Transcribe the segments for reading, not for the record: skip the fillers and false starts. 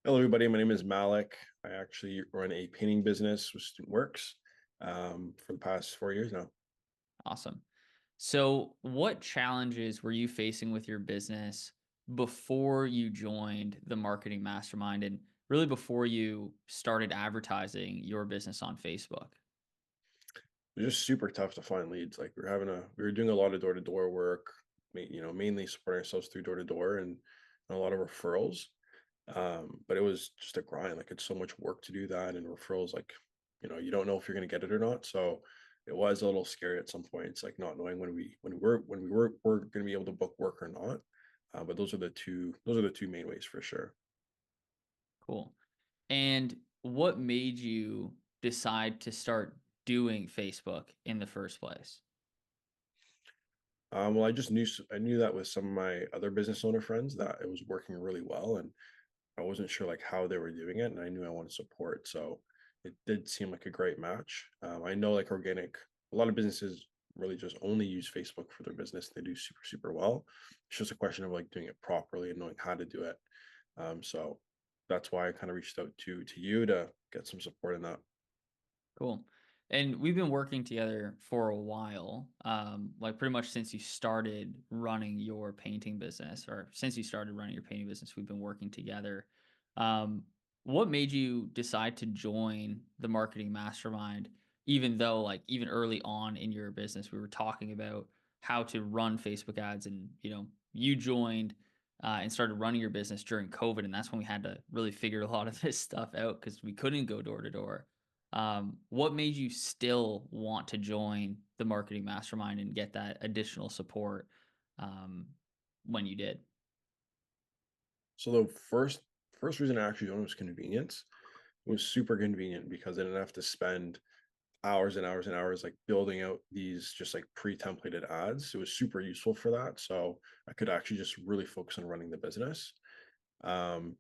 Hello, everybody. My name is Malek. I actually run a painting business with Student Works for the past 4 years now. Awesome. So, what challenges were you facing with your business before you joined the marketing mastermind and really before you started advertising your business on Facebook? It was just super tough to find leads. Like we were doing a lot of door to door work, mainly supporting ourselves through door to door and a lot of referrals. But it was just a grind. Like it's so much work to do that, and referrals, like you don't know if you're going to get it or not. So it was a little scary at some points, like not knowing when we were going to be able to book work or not. But those are the two main ways for sure. Cool. And what made you decide to start doing Facebook in the first place? Well, I knew that with some of my other business owner friends that it was working really well, and I wasn't sure like how they were doing it, and I knew I wanted support. So it did seem like a great match. I know like a lot of businesses really just only use Facebook for their business. They do super, super well. It's just a question of like doing it properly and knowing how to do it. So that's why I kind of reached out to you to get some support in that. Cool. And we've been working together for a while, like pretty much since you started running your painting business, or since you started running your painting business, we've been working together. Um, what made you decide to join the marketing mastermind, even though, like, even early on in your business, we were talking about how to run Facebook ads, and you joined and started running your business during COVID, and that's when we had to really figure a lot of this stuff out because we couldn't go door to door. What made you still want to join the marketing mastermind and get that additional support um, when you did? So the first reason I actually joined was convenience. It was super convenient because I didn't have to spend hours and hours and hours like building out these just like pre-templated ads. It was super useful for that. So I could actually just really focus on running the business.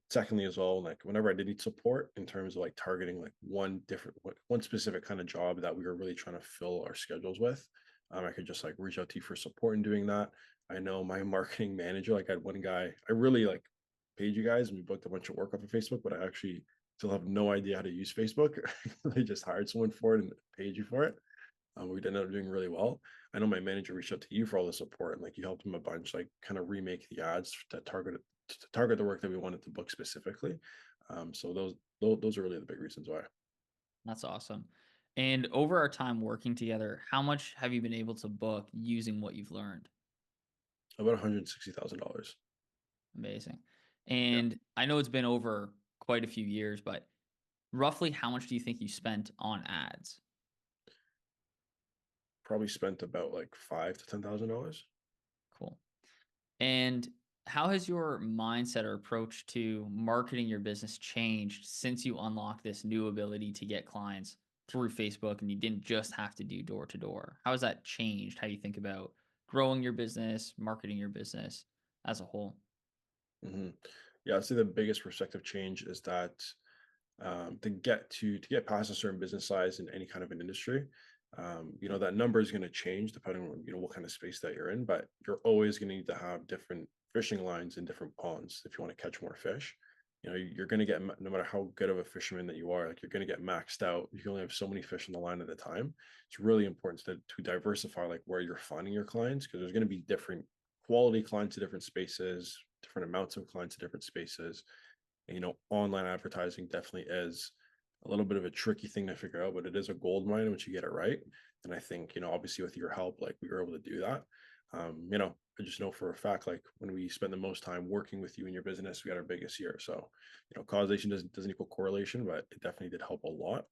Secondly, as well, like whenever I did need support in terms of like targeting like one specific kind of job that we were really trying to fill our schedules with, I could just like reach out to you for support in doing that. I know my marketing manager, like I had one guy, I really like paid you guys and we booked a bunch of work off of Facebook, but I actually still have no idea how to use Facebook. They just hired someone for it and paid you for it. We ended up doing really well. I know my manager reached out to you for all the support and like you helped him a bunch, like kind of remake the ads to target the work that we wanted to book specifically. So those are really the big reasons why. That's awesome. And over our time working together, how much have you been able to book using what you've learned? About $160,000. Amazing. Yeah, And I know it's been over quite a few years, but roughly how much do you think you spent on ads? probably spent about like $5,000 to $10,000. Cool. And how has your mindset or approach to marketing your business changed since you unlocked this new ability to get clients through Facebook and you didn't just have to do door to door? How has that changed how you think about growing your business, marketing your business as a whole? hmm Yeah, I'd say the biggest perspective change is that to get past a certain business size in any kind of an industry, that number is going to change depending on what kind of space that you're in, but you're always going to need to have different fishing lines in different ponds if you want to catch more fish. You're going to get, no matter how good of a fisherman that you are, like you're going to get maxed out. You can only have so many fish on the line at a time. It's really important to diversify like where you're finding your clients, because there's going to be different quality clients to different spaces, different amounts of clients to different spaces. And, online advertising definitely is a little bit of a tricky thing to figure out, but it is a gold mine once you get it right. And I think, obviously with your help, like we were able to do that. I just know for a fact, like when we spend the most time working with you in your business, we got our biggest year. So, causation doesn't equal correlation, but it definitely did help a lot.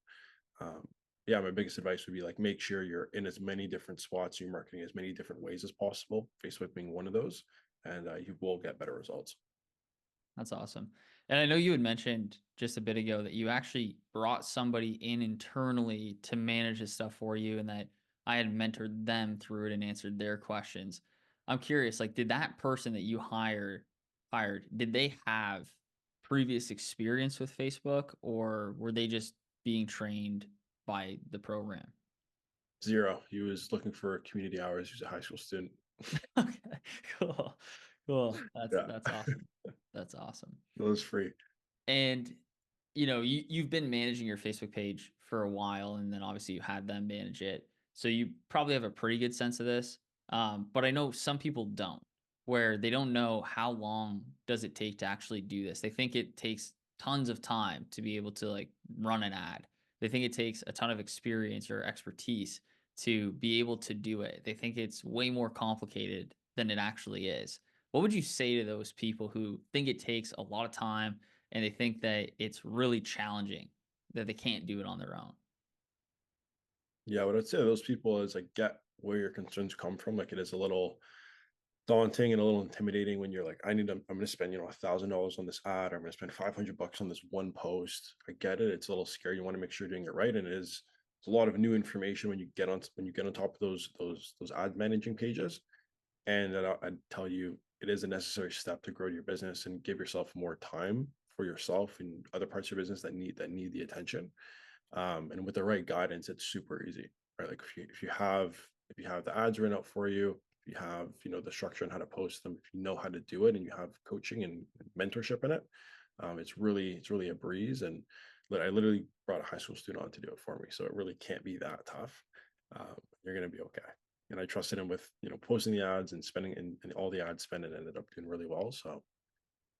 Um, yeah, my biggest advice would be like make sure you're in as many different spots, you're marketing as many different ways as possible. Facebook being one of those, and you will get better results. That's awesome. And I know you had mentioned just a bit ago that you actually brought somebody in internally to manage this stuff for you and that I had mentored them through it and answered their questions. I'm curious, like, did that person that you hired, did they have previous experience with Facebook or were they just being trained by the program? Zero. He was looking for community hours. He was a high school student. Okay, cool. Cool. That's Yeah, that's awesome. That's awesome. it was free. And, you've been managing your Facebook page for a while, and then obviously you had them manage it. So you probably have a pretty good sense of this. But I know some people don't, where they don't know how long does it take to actually do this. They think it takes tons of time to be able to like run an ad. They think it takes a ton of experience or expertise to be able to do it. They think it's way more complicated than it actually is. What would you say to those people who think it takes a lot of time and they think that it's really challenging, that they can't do it on their own? Yeah, what I'd say to those people is like get where your concerns come from. Like it is a little daunting and a little intimidating when you're like, I'm going to spend, $1,000 on this ad, or I'm going to spend 500 bucks on this one post. I get it. It's a little scary. You want to make sure you're doing it right. And it's a lot of new information when you get on top of those ad managing pages. And I'd tell you, it is a necessary step to grow your business and give yourself more time for yourself and other parts of your business that need the attention. And with the right guidance, it's super easy, right? Like if you have the ads written out for you, if you have the structure on how to post them, if you know how to do it, and you have coaching and mentorship in it, it's really a breeze. And I literally brought a high school student on to do it for me, so it really can't be that tough. You're gonna be okay. And I trusted him with posting the ads and spending and all the ad spend, and ended up doing really well. So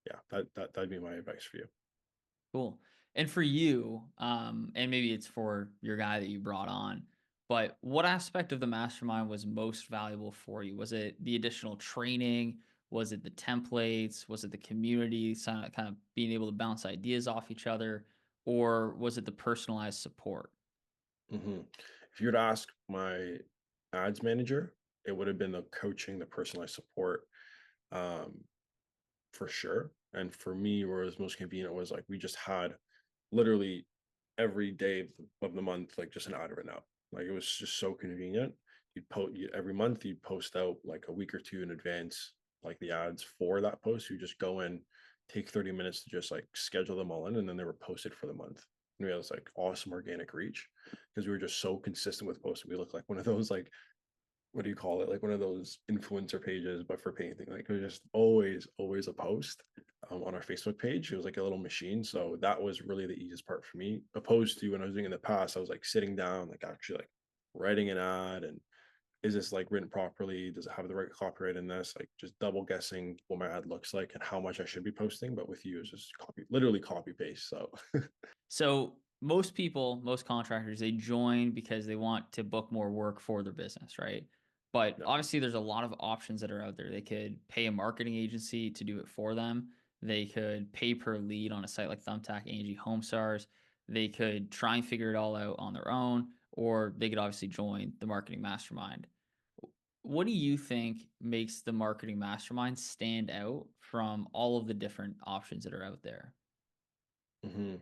yeah, that'd be my advice for you. Cool. And for you, and maybe it's for your guy that you brought on, but what aspect of the mastermind was most valuable for you? Was it the additional training? Was it the templates? Was it the community, kind of being able to bounce ideas off each other? Or was it the personalized support? hmm If you were to ask my ads manager, it would have been the coaching, the personalized support, um, for sure. And for me, where it was most convenient was like we just had literally every day of the month, like just an ad written out. Like it was just so convenient. Every month you'd post out like a week or two in advance, like the ads for that post. You just go in, take 30 minutes to just like schedule them all in, and then they were posted for the month. And we had this like awesome organic reach because we were just so consistent with posting. We looked like one of those like, what do you call it? Like one of those influencer pages, but for painting. Like it was just always a post on our Facebook page. It was like a little machine. So that was really the easiest part for me. Opposed to when I was doing in the past, I was like sitting down, like actually like writing an ad, and is this like written properly? Does it have the right copyright in this? Like just double guessing what my ad looks like and how much I should be posting. But with you, it's just literally copy paste. So So most people, most contractors, they join because they want to book more work for their business, right? But yeah. obviously, there's a lot of options that are out there. They could pay a marketing agency to do it for them. They could pay per lead on a site like Thumbtack, Angie, HomeStars. They could try and figure it all out on their own, or they could obviously join the marketing mastermind. What do you think makes the marketing mastermind stand out from all of the different options that are out there? hmm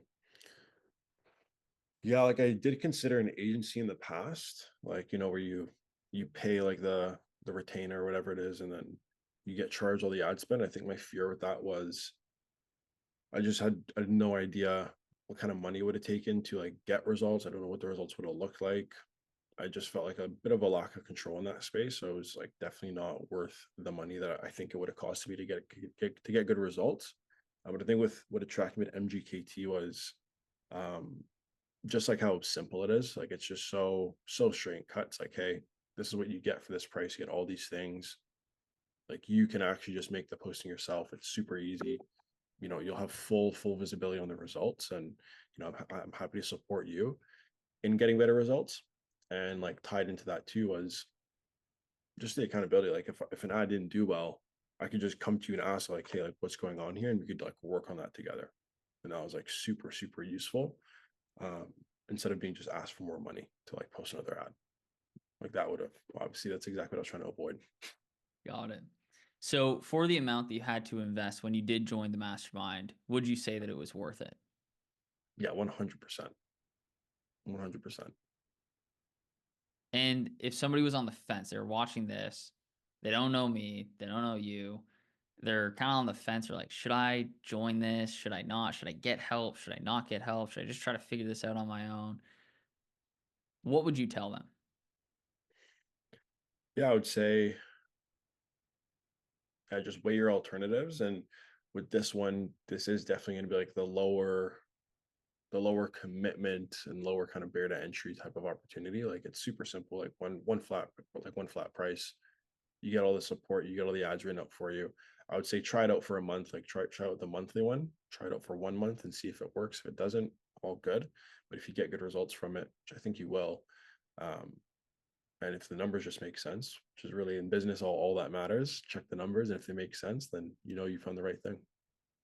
Yeah, like I did consider an agency in the past, like where you pay like the retainer or whatever it is, and then you get charged all the ad spend. I think my fear with that was I had no idea what kind of money it would have taken to like get results. I don't know what the results would have looked like. I just felt like a bit of a lack of control in that space. So it was like definitely not worth the money that I think it would have cost me to get good results. But I think with what attracted me to MGKT was um, just like how simple it is. Like it's just so straight and cut. It's like, hey, this is what you get for this price. You get all these things. Like you can actually just make the posting yourself. It's super easy. You'll have full visibility on the results, and I'm happy to support you in getting better results. And like tied into that too was just the accountability. Like if an ad didn't do well, I could just come to you and ask like, hey, like what's going on here, and we could like work on that together. And that was like super useful, um, instead of being just asked for more money to like post another ad. Like that would have obviously that's exactly what I was trying to avoid. Got it. So, for the amount that you had to invest when you did join the mastermind, would you say that it was worth it? Yeah, 100%. 100%. And if somebody was on the fence, they're watching this, they don't know me, they don't know you, they're kind of on the fence, they're like, should I join this? Should I not? Should I get help? Should I not get help? Should I just try to figure this out on my own? What would you tell them? Yeah, I would say just weigh your alternatives. And With this one, this is definitely going to be like the lower commitment and lower kind of barrier to entry type of opportunity. Like it's super simple, like one flat price. You get all the support, you get all the ads written up for you. I would say try it out for a month, like try out the monthly one, try it out for 1 month and see if it works. If it doesn't, all good. But if you get good results from it, which I think you will, um, and if the numbers just make sense, which is really in business all that matters, check the numbers. And if they make sense, then you know you found the right thing.